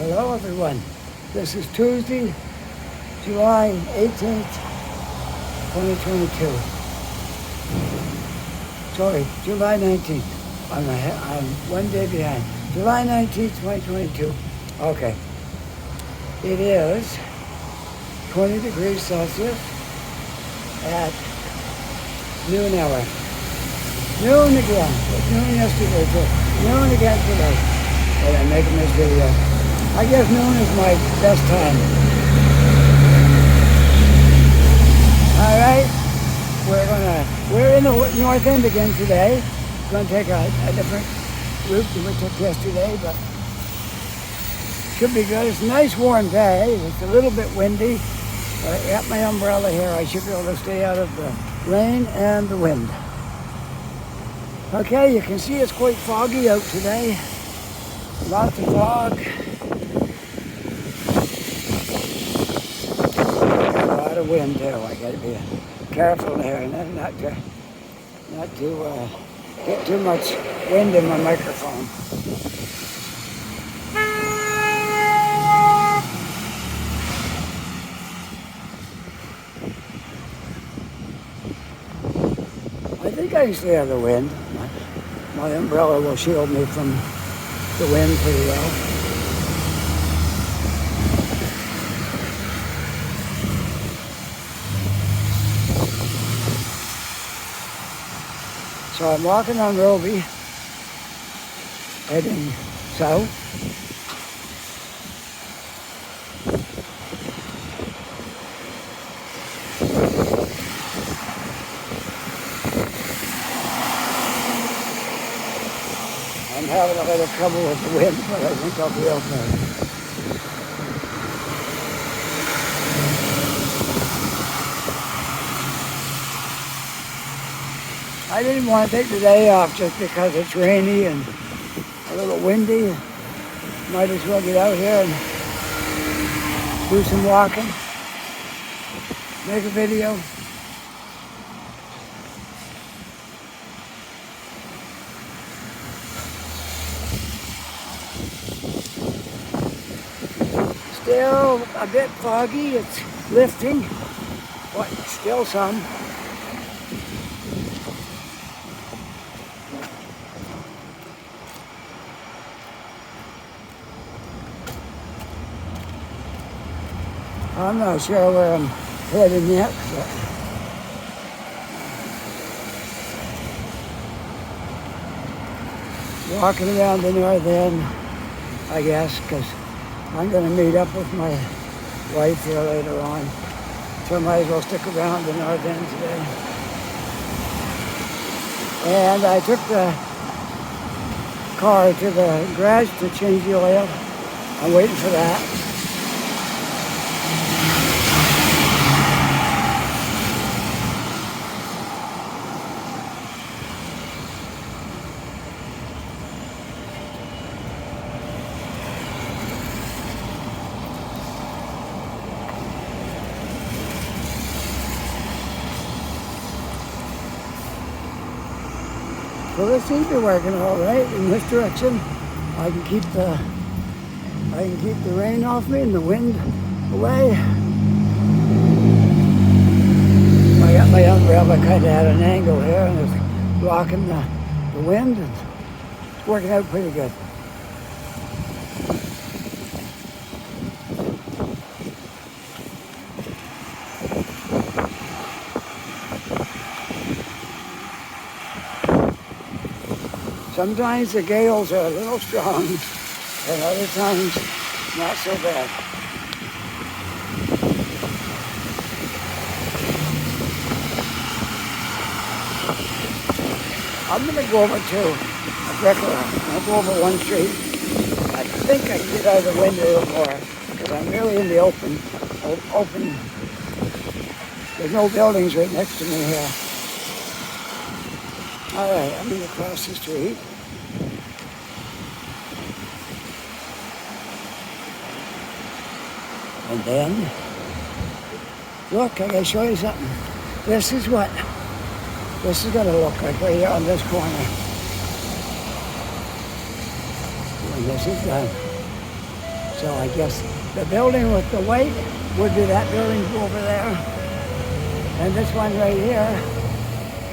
Hello everyone. This is Tuesday, July 18th, 2022. Sorry, July 19th. I'm one day behind. July 19th, 2022. Okay. It is 20 degrees Celsius at noon hour. Noon again. It was noon yesterday too. Noon again today. But I'm making this video. I guess noon is my best time. All right, we're in the north end again today. Going to take a different route than we took yesterday, but should be good. It's a nice warm day. It's a little bit windy. I got my umbrella here. I should be able to stay out of the rain and the wind. Okay, you can see it's quite foggy out today. Lots of fog. A lot of wind too. I got to be careful here and not to get too much wind in my microphone. I think I can stay out of the wind. My umbrella will shield me from the wind pretty well. So I'm walking on Robie, heading south. I'm having a little trouble with the wind, but I think I'll be okay. I didn't want to take the day off just because it's rainy and a little windy. Might as well get out here and do some walking, make a video. Still a bit foggy, it's lifting, but still some. I'm not sure where I'm heading yet, but walking around the north end, I guess, because I'm going to meet up with my wife here later on. So I might as well stick around the north end today. And I took the car to the garage to change the oil. I'm waiting for that. So this seems to be working all right in this direction. I can keep the rain off me and the wind away. I got my umbrella kind of at an angle here and it's blocking the wind, and it's working out pretty good. Sometimes the gales are a little strong, and other times not so bad. I'm going to go over to a brick road. I'll go over one street. I think I can get out of the wind a little more, because I'm really in the open. There's no buildings right next to me here. All right, I'm going to cross the street. And then, look, I gotta show you something. This is what this is gonna look like right here on this corner. When this is done. So I guess the building with the white would be that building over there. And this one right here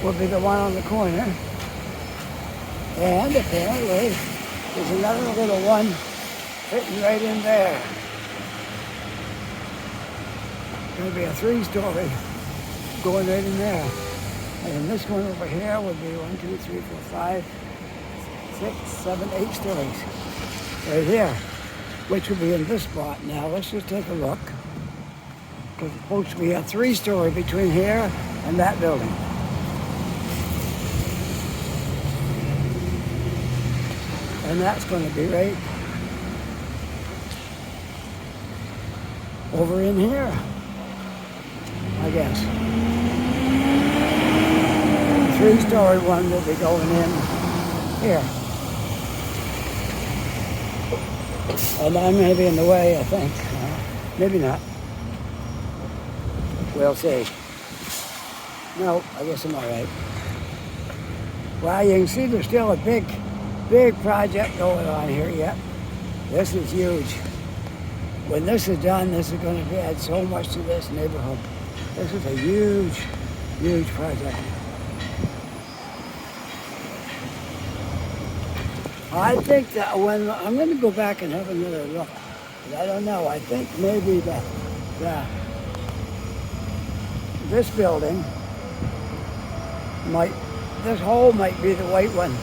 will be the one on the corner. And apparently there's another little one fitting right in there. Going to be a 3-story going right in there. And this one over here would be 1, 2, 3, 4, 5, 6, 7, 8 stories. Right here, which would be in this spot. Now let's just take a look. Because it's supposed to be a 3-story between here and that building. And that's going to be right over in here, I guess. The 3-story one will be going in here. And I may be in the way, I think. Maybe not. We'll see. No, I guess I'm all right. Well, you can see there's still a big project going on here yet. This is huge. When this is done, this is going to add so much to this neighborhood. This is a huge project. I think that when I'm going to go back and have another look, but I don't know. I think maybe this building this hole might be the white one.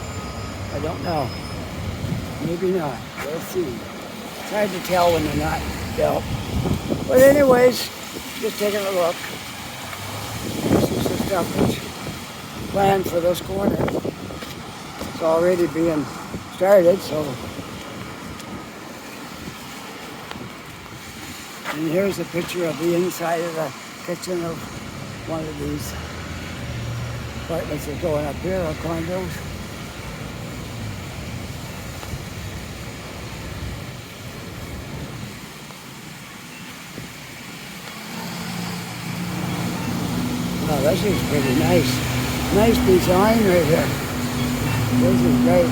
I don't know. Maybe not. We'll see. It's hard to tell when they're not built. But anyways, just taking a look. This is the stuff that's planned for this corner. It's already being started, so. And here's a picture of the inside of the kitchen of one of these apartments that are going up here, or condos. Wow, this is pretty nice. Nice design right here. This is great.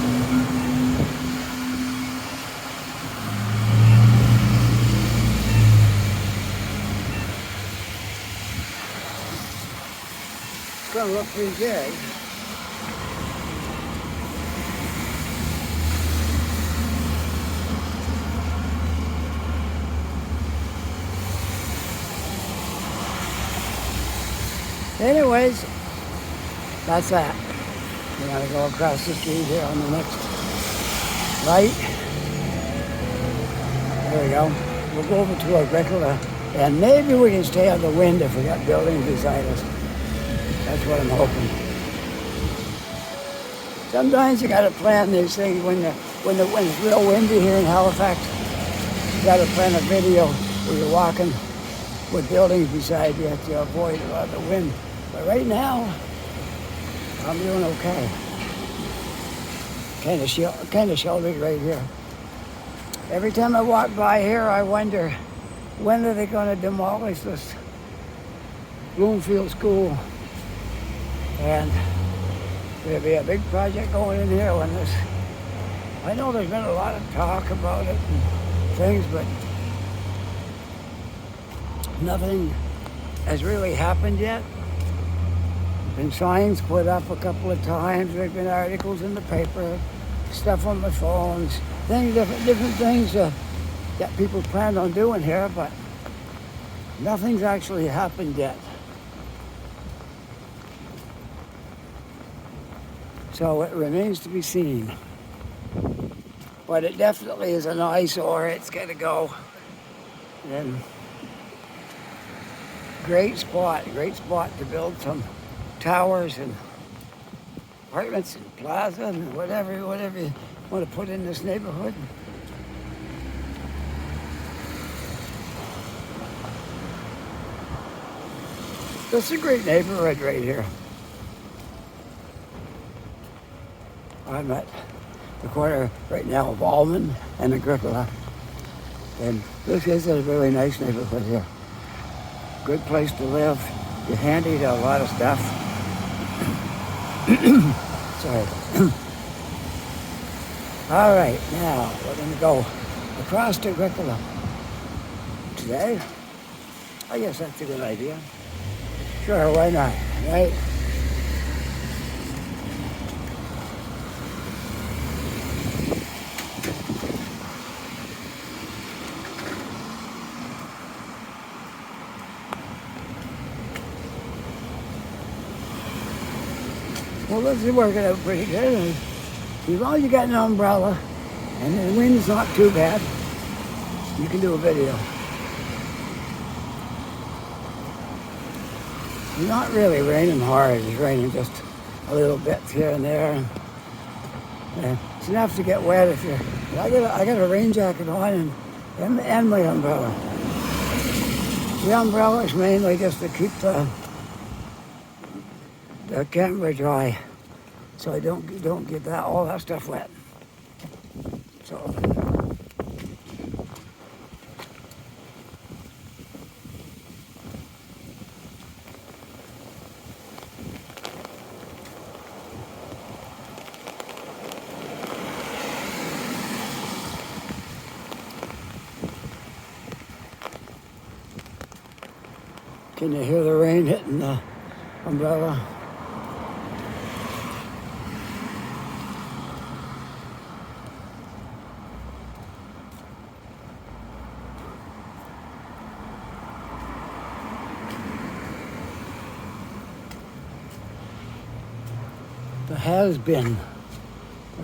It's going to look pretty good. Anyways, that's that. We're going to go across the street here on the next right. There we go. We'll go over to a regular, and maybe we can stay on the wind if we got buildings beside us. That's what I'm hoping. Sometimes you got to plan these things when it's real windy here in Halifax. You got to plan a video where you're walking with buildings beside you to avoid a lot of the wind. But right now, I'm doing okay. Kind of sheltered right here. Every time I walk by here, I wonder, when are they going to demolish this Bloomfield School? And there'll be a big project going in here when this. I know there's been a lot of talk about it and things, but nothing has really happened yet. Been signs put up a couple of times. There's been articles in the paper, stuff on the phones, different things that people plan on doing here, but nothing's actually happened yet. So it remains to be seen. But it definitely is an eyesore. It's got to go. And great spot to build some towers and apartments and plaza and whatever you want to put in this neighborhood. This is a great neighborhood right here. I'm at the corner right now of Almond and Agricola. And this is a really nice neighborhood here. Good place to live. You're handy to a lot of stuff. Sorry. All right, now we're going to go across the curriculum. Today, I guess that's a good idea. Sure, why not, right? Well, this is working out pretty good. As long as you got an umbrella and the wind's not too bad, you can do a video. It's not really raining hard. It's raining just a little bit here and there. It's enough to get wet if you're... I got a rain jacket on and my umbrella. The umbrella is mainly just to keep the camera dry, so I don't get all that stuff wet. So can you hear the rain hitting the umbrella? The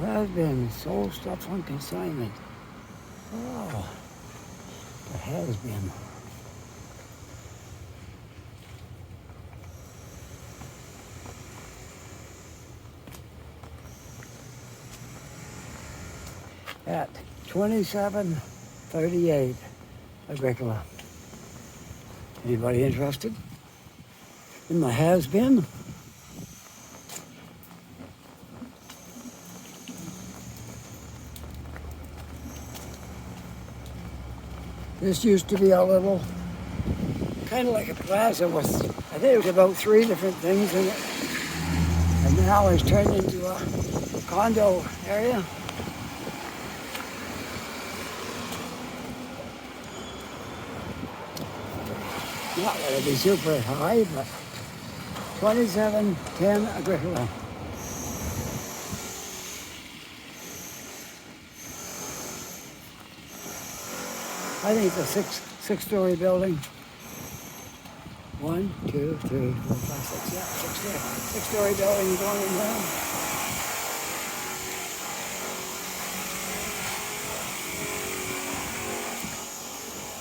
has-been sold stuff on consignment. Oh, the has-been. At 2738 Agricola. Anybody interested in my has-been? This used to be a little, kind of like a plaza with, I think it was about 3 different things in it. And now it's turned into a condo area. Not that it'd be super high, but 2710 Agricola. I think it's a six-story building. 1, 2, 3, 4, 5, 6. Yeah, six-story building going in there.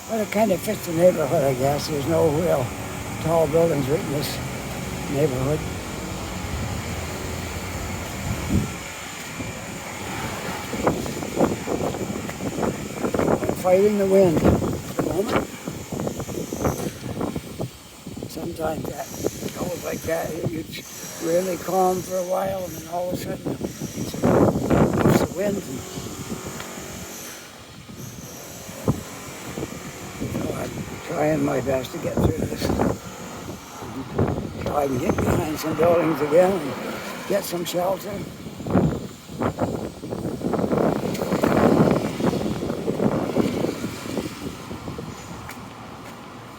But it kind of fits the neighborhood, I guess. There's no real tall buildings right in this neighborhood. Fighting the wind at the moment. Sometimes that goes like that. It's really calm for a while, and then all of a sudden it's the wind. So I'm trying my best to get through this. So I can get behind some buildings again and get some shelter.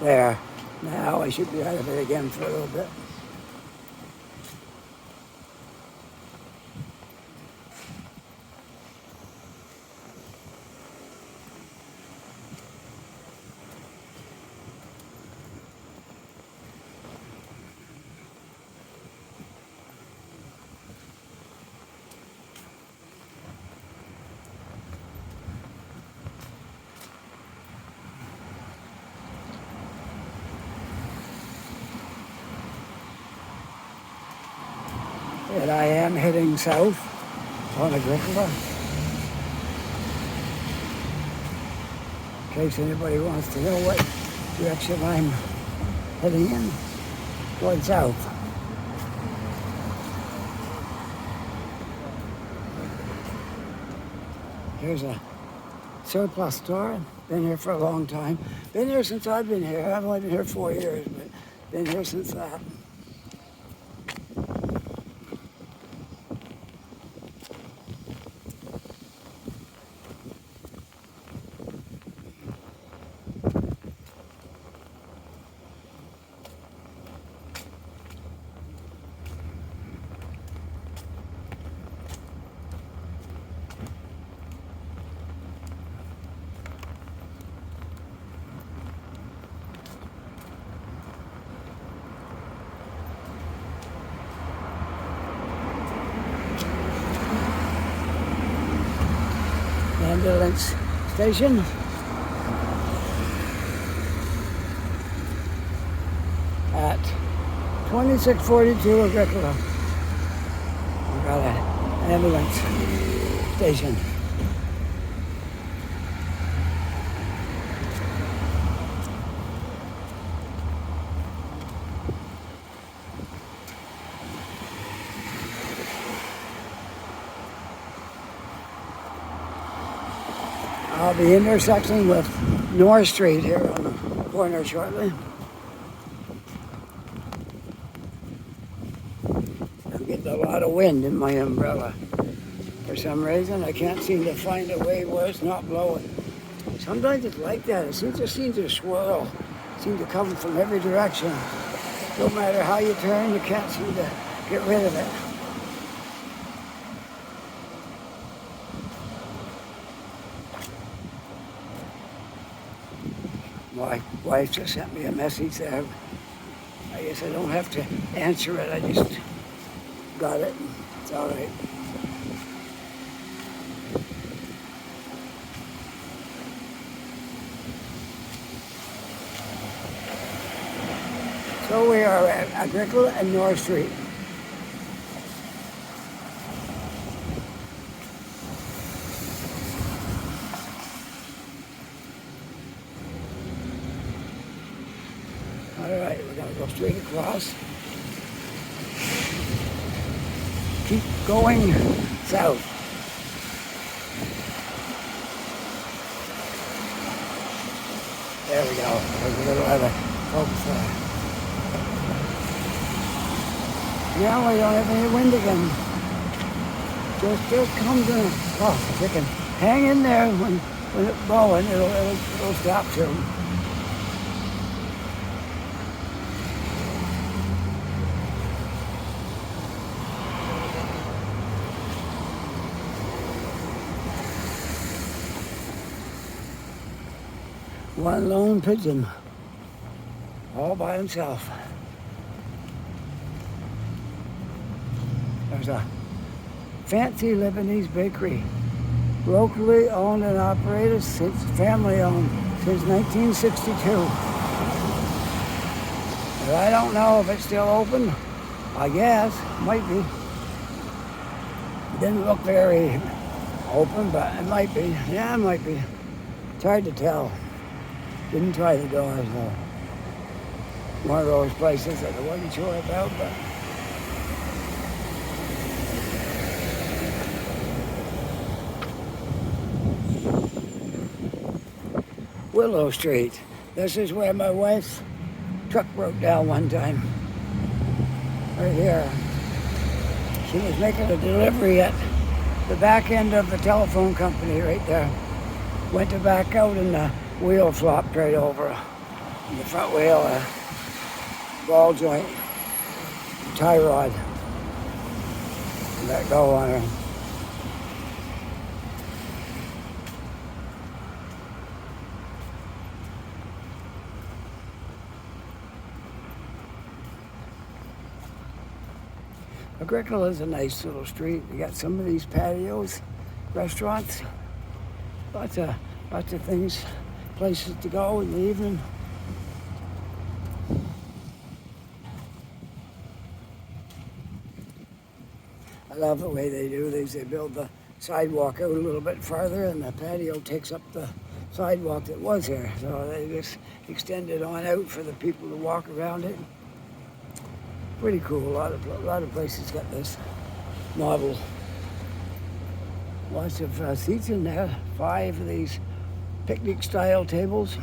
There. Now I should be out of it again for a little bit. And I am heading south on Agricola. In case anybody wants to know what direction I'm heading in, going south. Here's a surplus store. Been here for a long time. Been here since I've been here. I've only been here 4 years, but been here since that. ambulance station. At 2642 Agricola. We've got an ambulance station. I'll be intersecting with North Street here on the corner shortly. I'm getting a lot of wind in my umbrella. For some reason, I can't seem to find a way where it's not blowing. Sometimes it's like that. It seems to swirl. It seems to come from every direction. No matter how you turn, you can't seem to get rid of it. My wife just sent me a message there. I guess I don't have to answer it. I just got it. It's all right. So we are at Agricola and North Street. All right, we're gonna go straight across. Keep going south. There we go. There's a little other focus there. Now we don't have any wind again. Just comes in. Oh, if you can hang in there when it's blowing, it'll stop soon. One lone pigeon, all by himself. There's a fancy Lebanese bakery, locally owned and operated family owned since 1962. But I don't know if it's still open. I guess, might be. Didn't look very open, but it might be. Yeah, it might be. It's hard to tell. Didn't try the doors though. One of those places that I wasn't sure about, but Willow Street. This is where my wife's truck broke down one time. Right here. She was making a delivery at the back end of the telephone company right there. Went to back out and the wheel flopped right over. And the front wheel, ball joint, tie rod. Let go on her. Agricola is a nice little street. You got some of these patios, restaurants, lots of things, places to go in the evening. I love the way they do these. They build the sidewalk out a little bit farther, and the patio takes up the sidewalk that was here. So they just extend it on out for the people to walk around it. Pretty cool. A lot of places got this model. Lots of seats in there. 5 of these picnic-style tables.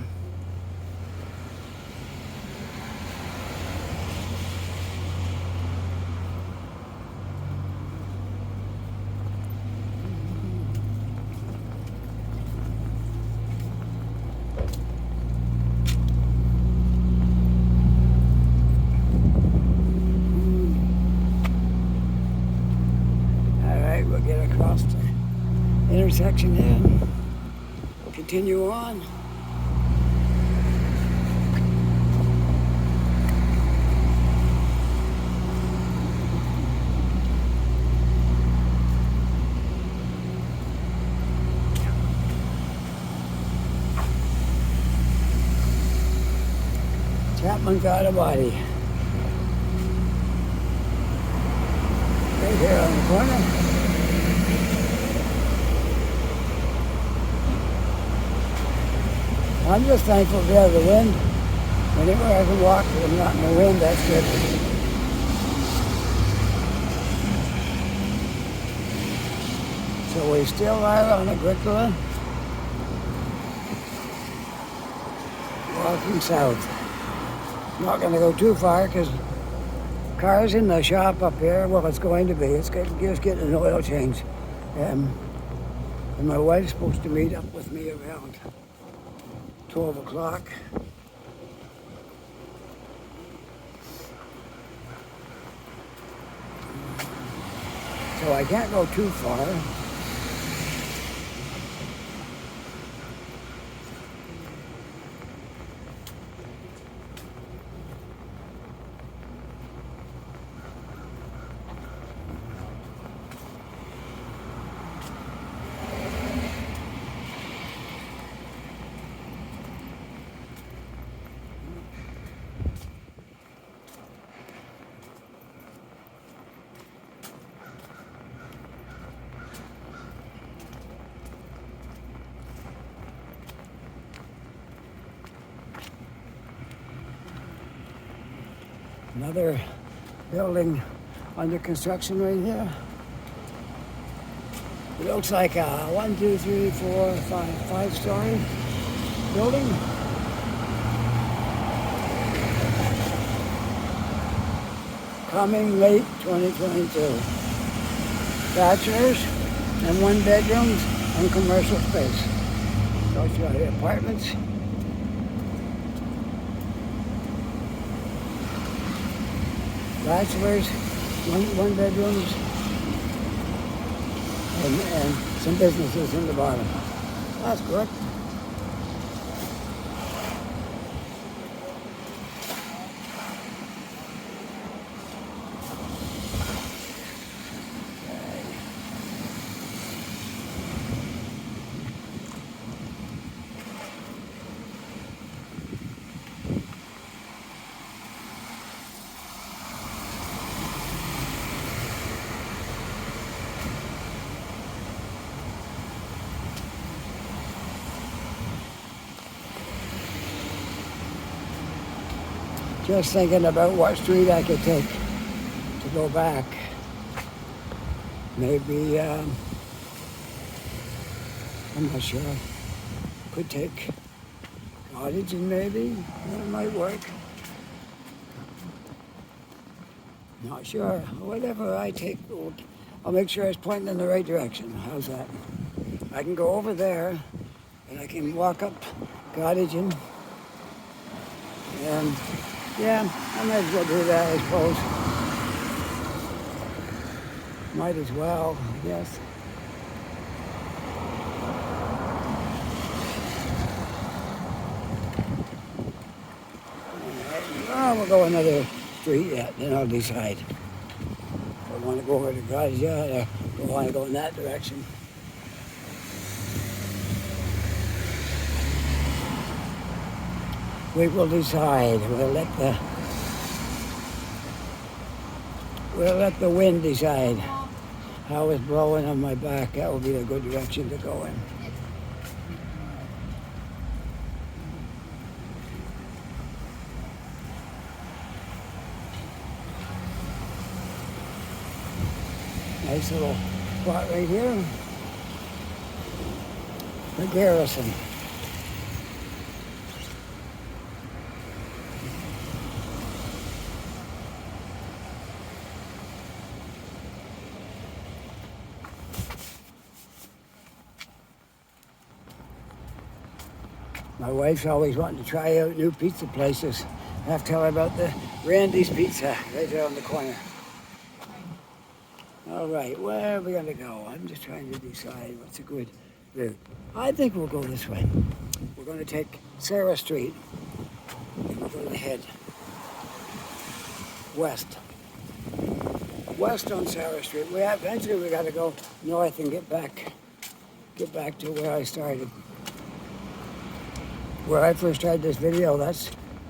We'll get across the intersection here. Continue on. That one got a body. Right here on the corner. I'm just thankful to have the wind. Anywhere I can walk, I'm not in the wind, that's good. So we still are on Agricola, walking south. Not going to go too far because car's in the shop up here. Well, it's going to be. It's just getting an oil change. And my wife's supposed to meet up with me around 12 o'clock. So I can't go too far. Another building under construction right here. It looks like a 1, 2, 3, 4, 5-story building. Coming late 2022. Bachelors and 1 bedrooms and commercial space. So it's got apartments. Bachelors, one bedrooms, and some businesses in the bottom. That's good. Just thinking about what street I could take to go back. Maybe, I'm not sure. Could take Cottage and maybe that might work. Not sure. Whatever I take, I'll make sure it's pointing in the right direction. How's that? I can go over there and I can walk up Cottage and yeah, I might as well do that, I suppose. Might as well, I guess. Oh, we'll go another street yet, then I'll decide. If I want to go over to Cottage yet, or I want to go in that direction. We will decide. We'll let the wind decide how it's blowing on my back. That will be a good direction to go in. Nice little spot right here. The Garrison. My wife's always wanting to try out new pizza places. I have to tell her about the Randy's Pizza right there on the corner. All right, where are we going to go? I'm just trying to decide what's a good route. I think we'll go this way. We're going to take Sarah Street. And we're going to head west. West on Sarah Street. Eventually we got to go north and get back to where I started. Where I first tried this video, that's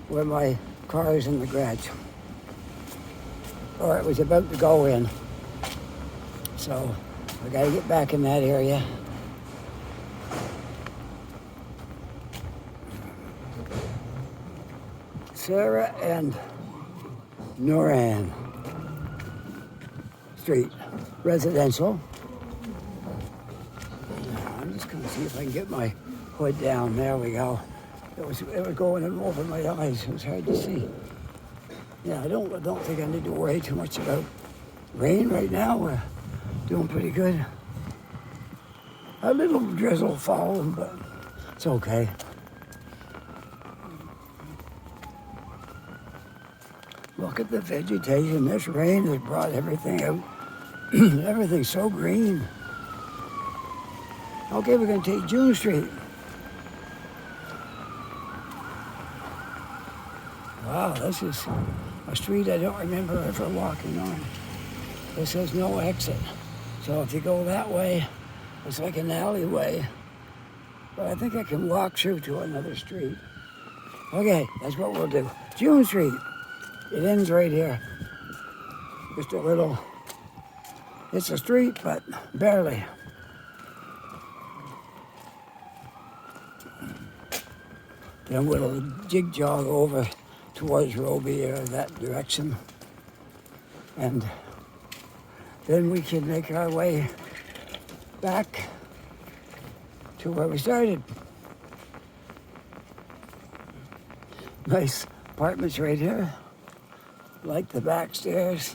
where my cars in the garage. Or it was about to go in. So I got to get back in that area. Sarah and Noran Street, residential. I'm just going to see if I can get my hood down. There we go. It was going over my eyes. It was hard to see. Yeah, I don't think I need to worry too much about rain right now. We're doing pretty good. A little drizzle falling, but it's okay. Look at the vegetation. This rain has brought everything out. Everything's so green. Okay, we're going to take June Street. Wow, this is a street I don't remember ever walking on. This has no exit. So if you go that way, it's like an alleyway. But I think I can walk through to another street. Okay, that's what we'll do. June Street. It ends right here. Just a little, it's a street, but barely. Then we'll jig-jog over towards Robie or that direction. And then we can make our way back to where we started. Nice apartments right here. Like the back stairs.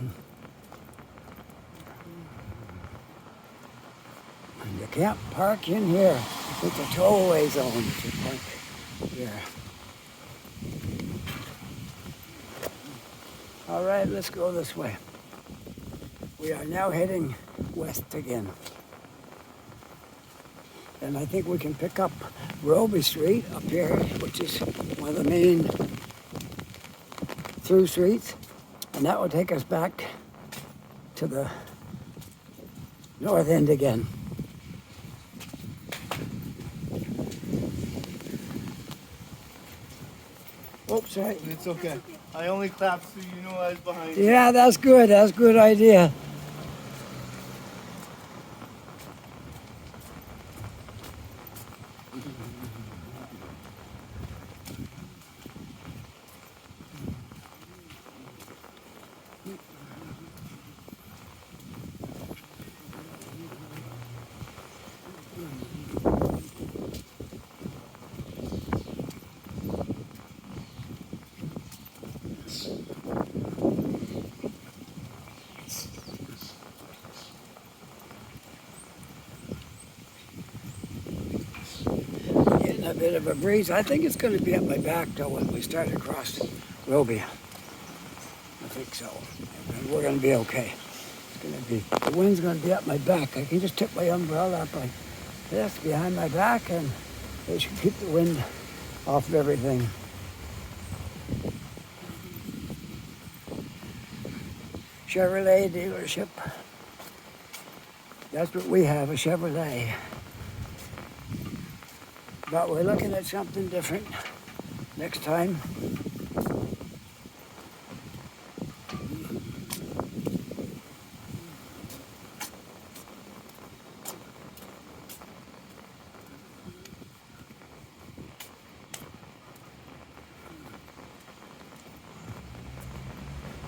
And you can't park in here. It's a towaway zone if you park here. All right, let's go this way. We are now heading west again. And I think we can pick up Robie Street up here, which is one of the main through streets. And that will take us back to the north end again. Oops, sorry. It's okay. I only clapped so you know I was behind you. Yeah, that's good. That's a good idea. Getting a bit of a breeze. I think it's going to be at my back though when we start across Robie. I think so. And we're going to be okay. It's going to be, the wind's going to be at my back. I can just tip my umbrella up like this behind my back and it should keep the wind off of everything. Chevrolet dealership. That's what we have, a Chevrolet. But we're looking at something different next time.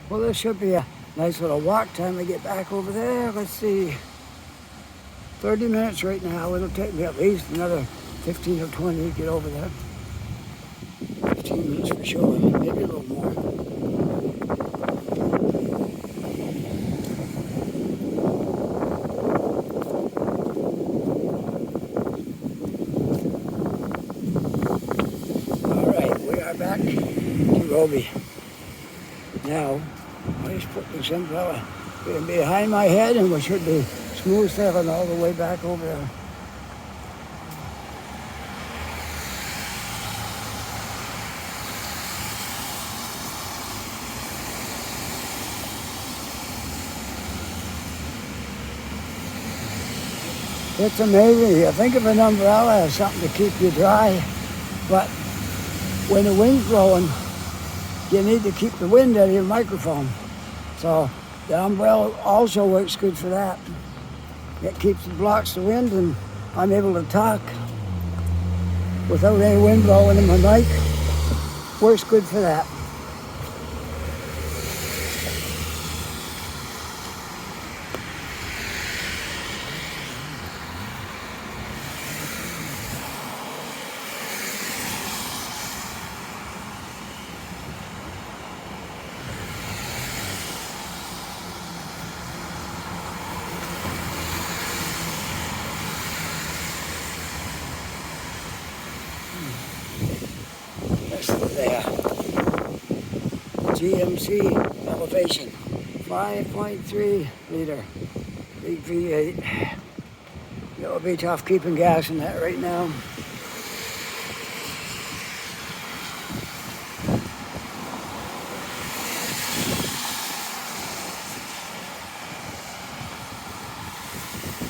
Well, this should be a nice little walk time to get back over there. Let's see, 30 minutes right now. It'll take me at least another 15 or 20 to get over there. 15 minutes for sure, maybe a little more. All right, we are back to Robie. Now, I just put this umbrella behind my head and we should be smooth sailing all the way back over there. It's amazing. You think of an umbrella as something to keep you dry, but when the wind's blowing, you need to keep the wind out of your microphone. So the umbrella also works good for that. It blocks the wind, and I'm able to talk without any wind blowing in my mic. Works good for that. There. GMC elevation, 5.3 liter, big V8. It'll be tough keeping gas in that right now.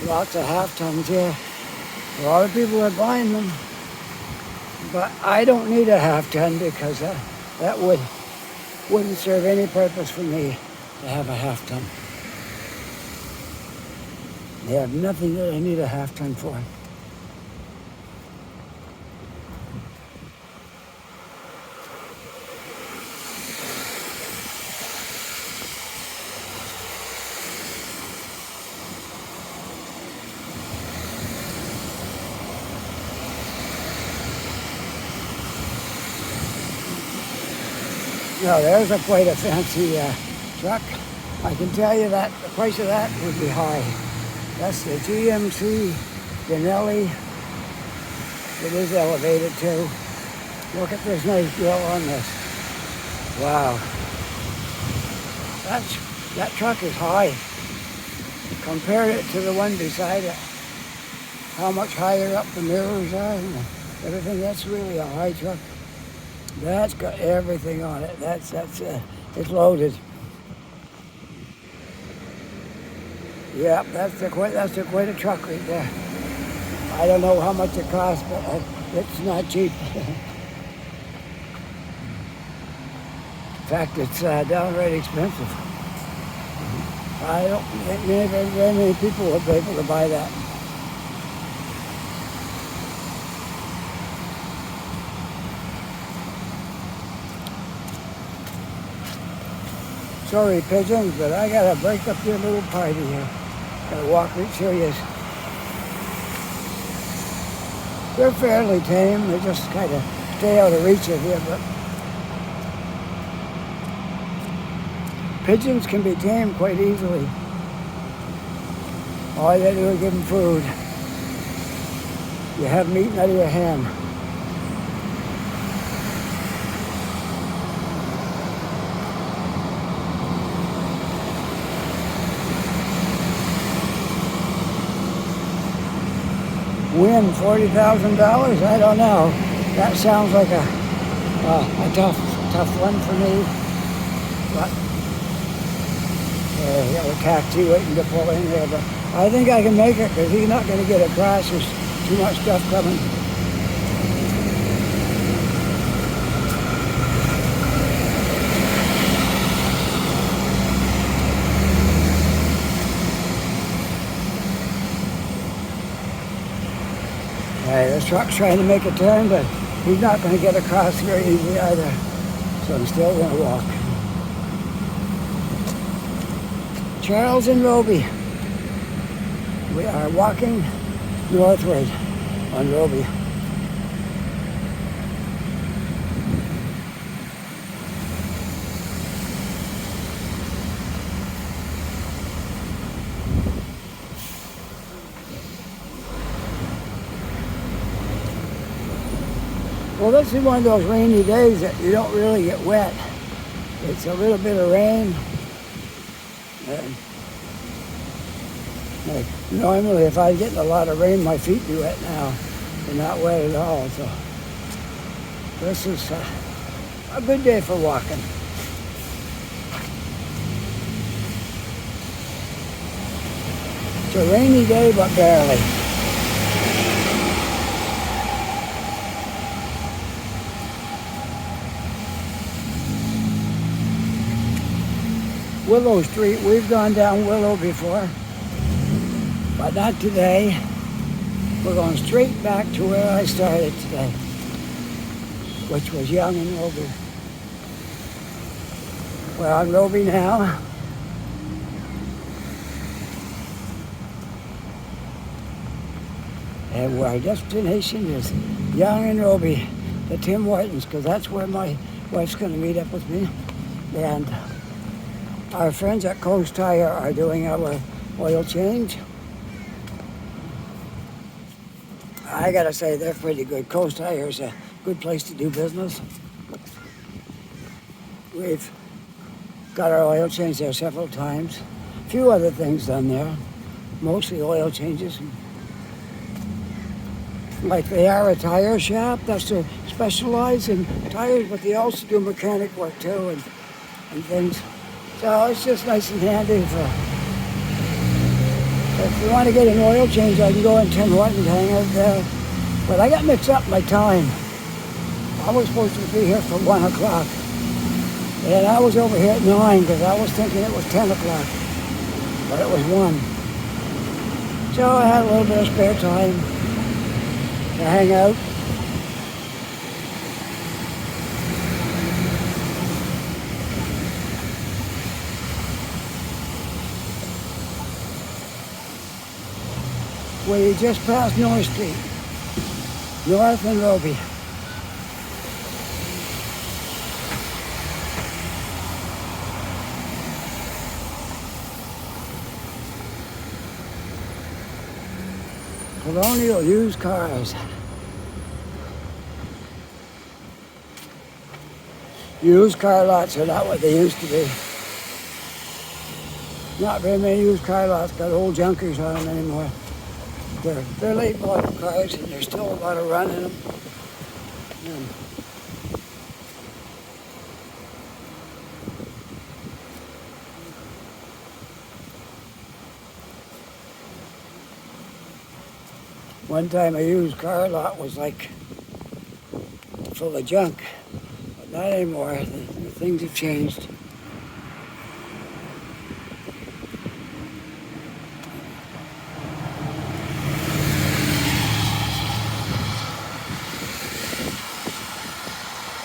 Lots of half tons here. A lot of people are buying them. But I don't need a half ton because that wouldn't serve any purpose for me to have a half ton. They have nothing that I need a half ton for. Now there's quite a fancy truck. I can tell you that the price of that would be high. That's the GMC Denelli. It is elevated too. Look at this nice grill on this. Wow. That truck is high. Compare it to the one beside it. How much higher up the mirrors are and everything. That's really a high truck. That's got everything on it. It's loaded. Yeah, that's quite a truck right there. I don't know how much it costs, but it's not cheap. In fact, it's downright expensive. I don't think very many people would be able to buy that. Sorry, pigeons, but I gotta break up your little party here. Gotta walk right through you. They're fairly tame. They just kind of stay out of reach of you, but pigeons can be tamed quite easily. All you gotta do is give them food. You have them eating out of your hand. Win $40,000? I don't know. That sounds like a tough one for me. But you got a taxi waiting to pull in here. But I think I can make it because he's not going to get across. There's too much stuff coming. This truck's trying to make a turn, but he's not going to get across very easily either. So I'm still going to walk. Charles and Robie. We are walking northward on Robie. Well, this is one of those rainy days that you don't really get wet. It's a little bit of rain. And like normally, if I was getting a lot of rain, my feet be wet now. They're not wet at all. So this is a good day for walking. It's a rainy day, but barely. Willow Street. We've gone down Willow before, but not today. We're going straight back to where I started today, which was Young and Robie. We're on Robie now. And our destination is Young and Robie, the Tim Hortons, because that's where my wife's going to meet up with me. And our friends at Coast Tire are doing our oil change. I gotta say, they're pretty good. Coast Tire is a good place to do business. We've got our oil changed there several times. A few other things done there, mostly oil changes. Like they are a tire shop, that's their specialize in tires, but they also do mechanic work too and things. So it's just nice and handy for, if you want to get an oil change, I can go in Tim Hortons, hang out there. But I got mixed up my time. I was supposed to be here for 1 o'clock. And I was over here at 9 because I was thinking it was 10 o'clock. But it was 1. So I had a little bit of spare time to hang out. We just passed North Street, North and Robie. Colonial used cars. Used car lots are not what they used to be. Not very many used car lots got old junkers on them anymore. They're late model cars and there's still a lot of run in them. And one time a used car lot was like full of junk, but not anymore. The things have changed.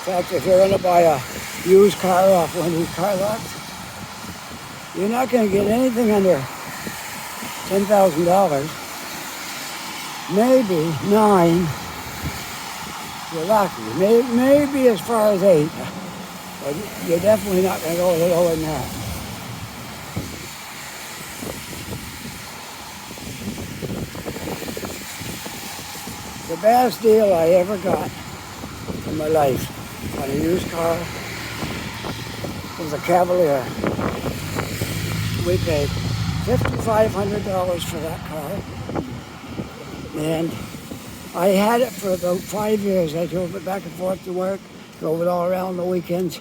In fact, if you're going to buy a used car off one of these car lots, you're not going to get anything under $10,000. Maybe 9. You're lucky. Maybe as far as 8. But you're definitely not going to go lower than that. The best deal I ever got in my life on a used car was a Cavalier. We paid $5,500 for that car. And I had it for about 5 years. I drove it back and forth to work, drove it all around the weekends.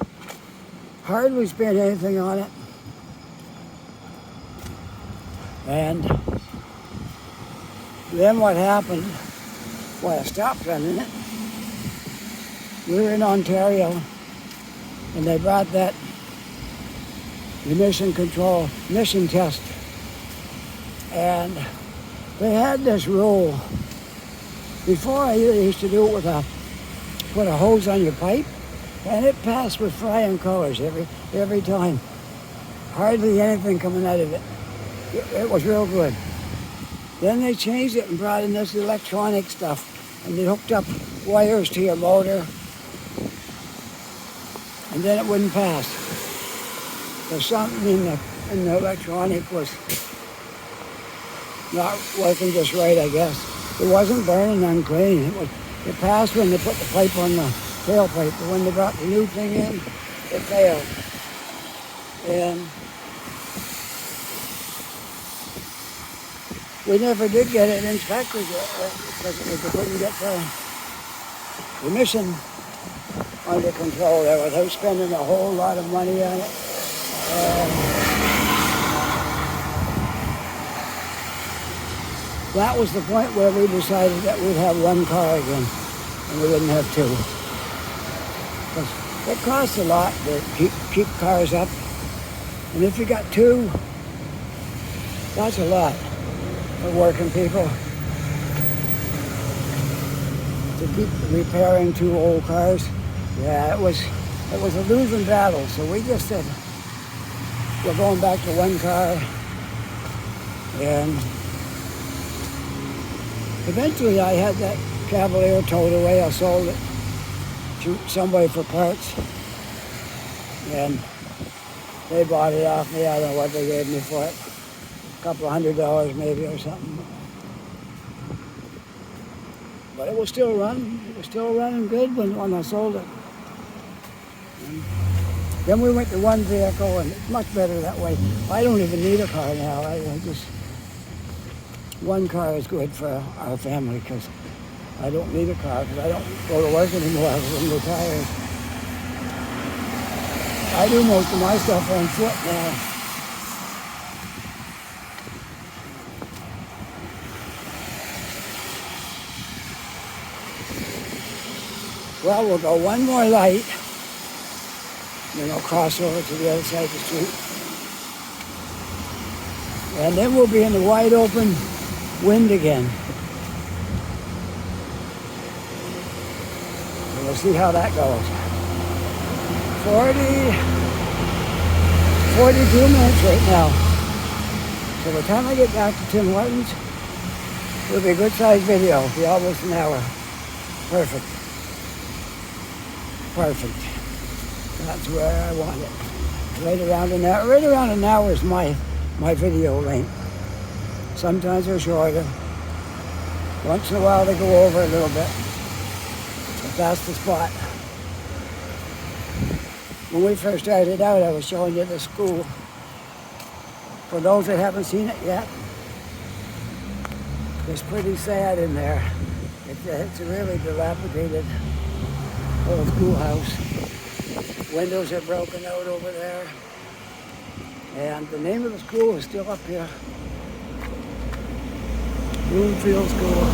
Hardly spent anything on it. And then what happened, well, I stopped running it. We were in Ontario, and they brought that emission test. And they had this rule. Before I used to do it with put a hose on your pipe, and it passed with flying colors every time. Hardly anything coming out of it. It was real good. Then they changed it and brought in this electronic stuff, and they hooked up wires to your motor, and then it wouldn't pass. There's something in the electronic was not working just right, I guess. It wasn't burning unclean. It passed when they put the pipe on the tailpipe, but when they brought the new thing in, it failed. And we never did get it inspected because we couldn't get the emission under control there without spending a whole lot of money on it. That was the point where we decided that we'd have one car again, and we wouldn't have two. Because it costs a lot to keep cars up. And if you got two, that's a lot for working people to keep repairing two old cars. Yeah, it was a losing battle. So we just said we're going back to one car, and eventually I had that Cavalier towed away. I sold it to somebody for parts, and they bought it off me. I don't know what they gave me for it. A couple of $100 maybe or something. But it was still running. It was still running good when I sold it. And then we went to one vehicle, and it's much better that way. I don't even need a car now. I just one car is good for our family because I don't need a car because I don't go to work anymore. I'm retired. I do most of my stuff on foot now. Well, we'll go one more light, then I'll cross over to the other side of the street. And then we'll be in the wide open wind again. And we'll see how that goes. 42 minutes right now. So by the time I get back to Tim Hortons, it'll be a good sized video. It'll be almost an hour. Perfect. Perfect. That's where I want it. Right around an hour. Right around an hour is my video length. Sometimes they're shorter. Once in a while they go over a little bit. But that's the spot. When we first started out, I was showing you the school. For those that haven't seen it yet, it's pretty sad in there. It's a really dilapidated old schoolhouse. Windows are broken out over there. And the name of the school is still up here. Bloomfield School.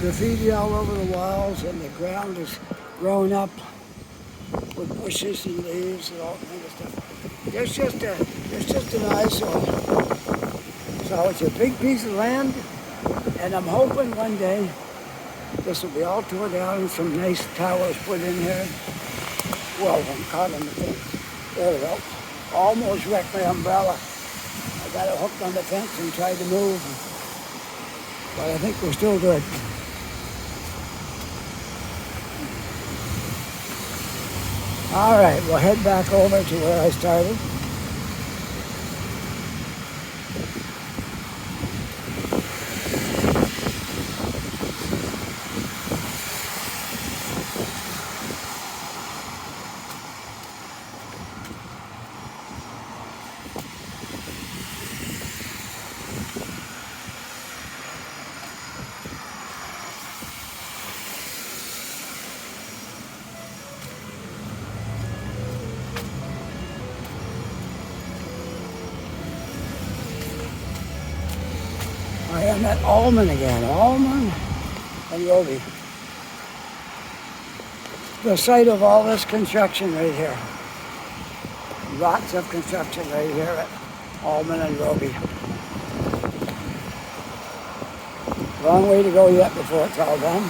Graffiti all over the walls, and the ground is grown up with bushes and leaves and all kinds of stuff. It's just an eyesore. So it's a big piece of land, and I'm hoping one day this will be all torn down and some nice towers put in here. Well, I'm caught on the fence. There we go. Almost wrecked my umbrella. I got it hooked on the fence and tried to move, but I think we're still good. All right, we'll head back over to where I started. I am at Allman again. Allman and Robie. The site of all this construction right here. Lots of construction right here at Allman and Robie. Long way to go yet before it's all done.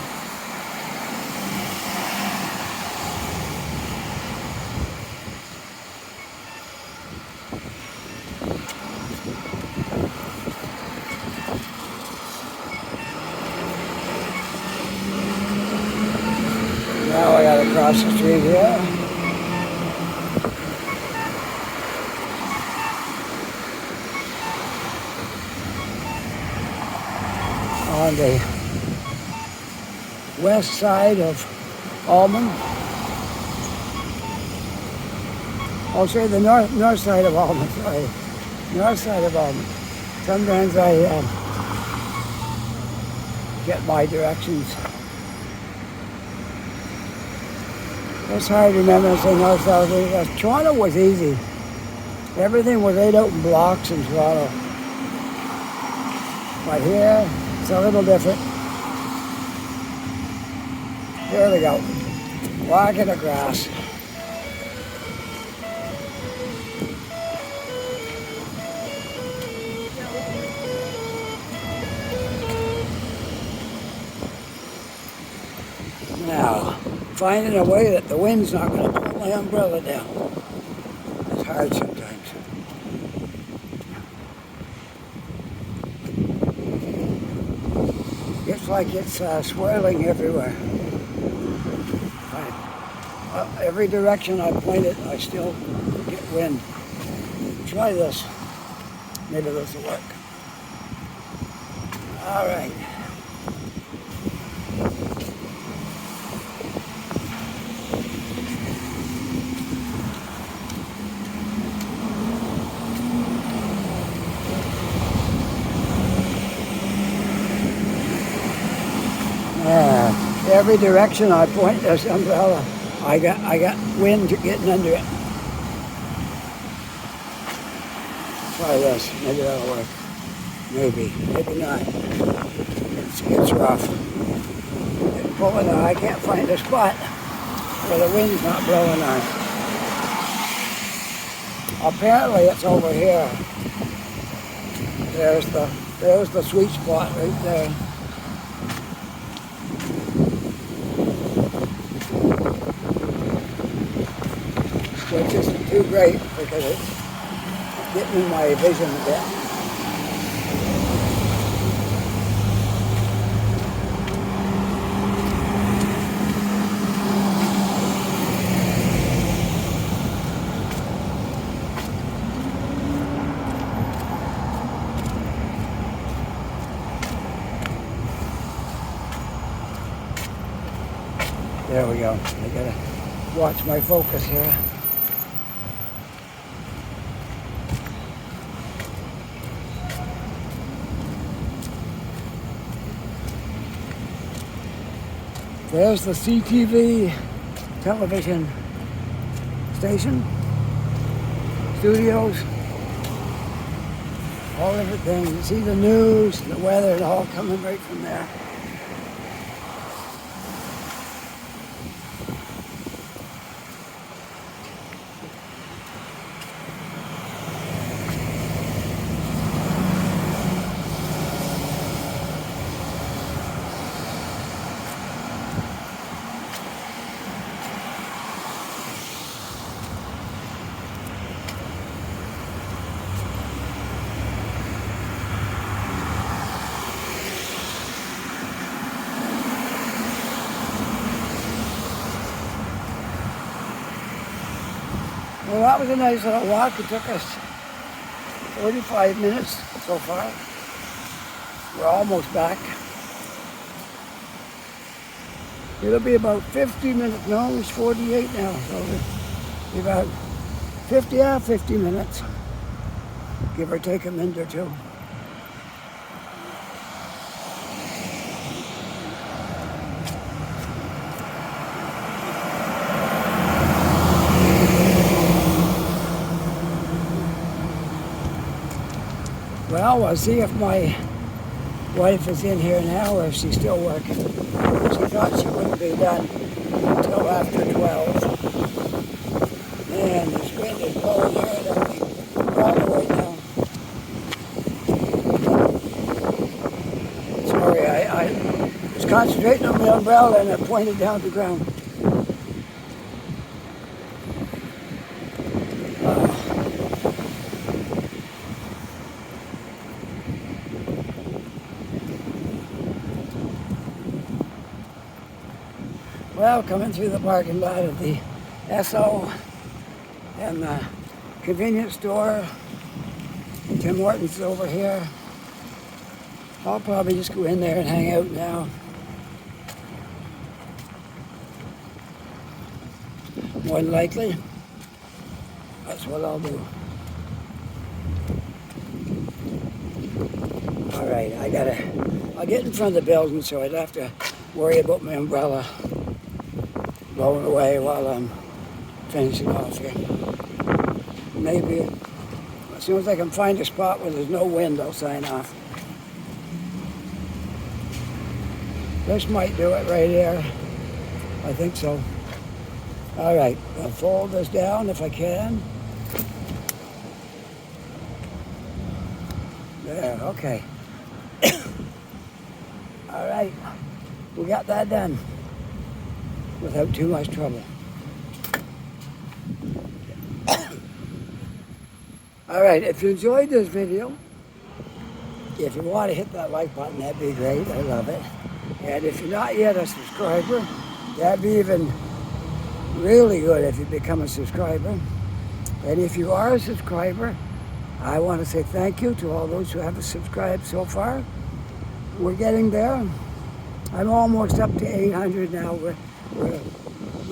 Now I gotta cross the street here. On the west side of Allman. I'll say the north side of Allman, sorry. North side of Allman. Sometimes I get my directions. It's hard to remember and say north, south, east, west. Toronto was easy. Everything was laid out in blocks in Toronto. But here, it's a little different. Here we go. Walking across. Now, finding a way that the wind's not going to pull my umbrella down. It's hard sometimes. It's like it's swirling everywhere. Every direction I point it, I still get wind. Try this. Maybe this will work. All right. Every direction I point this umbrella, I got wind getting under it. Try this. Maybe that'll work. Maybe not. It's rough. It's pulling on. I can't find a spot where the wind's not blowing on. Apparently it's over here. There's the sweet spot right there. Which isn't too great because it's getting in my vision a bit. There we go. I gotta watch my focus here. There's the CTV television station, studios, all everything. You see the news, the weather, it all coming right from there. Well, that was a nice little walk. It took us 45 minutes so far. We're almost back. It'll be about 50 minutes. No, it's 48 now. So it'll be about 50 minutes. Give or take a minute or two. Well, we'll see if my wife is in here now or if she's still working. She thought she wouldn't be done until after 12. Man, this wind is blowing here at me right now. Sorry, I was concentrating on my umbrella and I pointed down to the ground. Well, coming through the parking lot of the SO and the convenience store. Tim Hortons over here. I'll probably just go in there and hang out now. More than likely, that's what I'll do. All right, I'll get in front of the building so I'd have to worry about my umbrella blowing away while I'm finishing off here. Maybe as soon as I can find a spot where there's no wind, I'll sign off. This might do it right here. I think so. All right, I'll fold this down if I can. There, okay. All right, we got that done. without too much trouble. All right, if you enjoyed this video, if you want to hit that like button, that'd be great. I love it. And if you're not yet a subscriber, that'd be even really good if you become a subscriber. And if you are a subscriber, I want to say thank you to all those who have subscribed so far. We're getting there. I'm almost up to 800 now. We're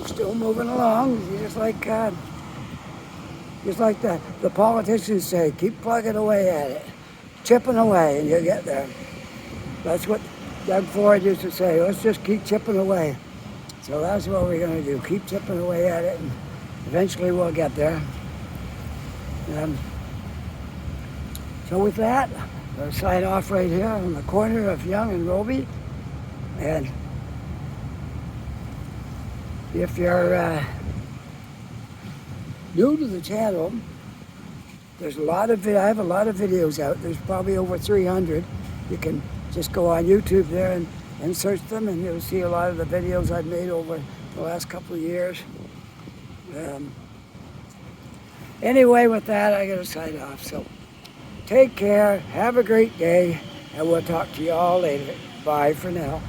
still moving along, just like the politicians say, keep plugging away at it, chipping away, and you'll get there. That's what Doug Ford used to say, let's just keep chipping away. So that's what we're going to do, keep chipping away at it, and eventually we'll get there. So with that, I'll sign off right here on the corner of Young and Robie. And if you're new to the channel, there's I have a lot of videos out. There's probably over 300. You can just go on YouTube there and search them, and you'll see a lot of the videos I've made over the last couple of years. Anyway, with that, I gotta sign off. So take care, have a great day, and we'll talk to you all later. Bye for now.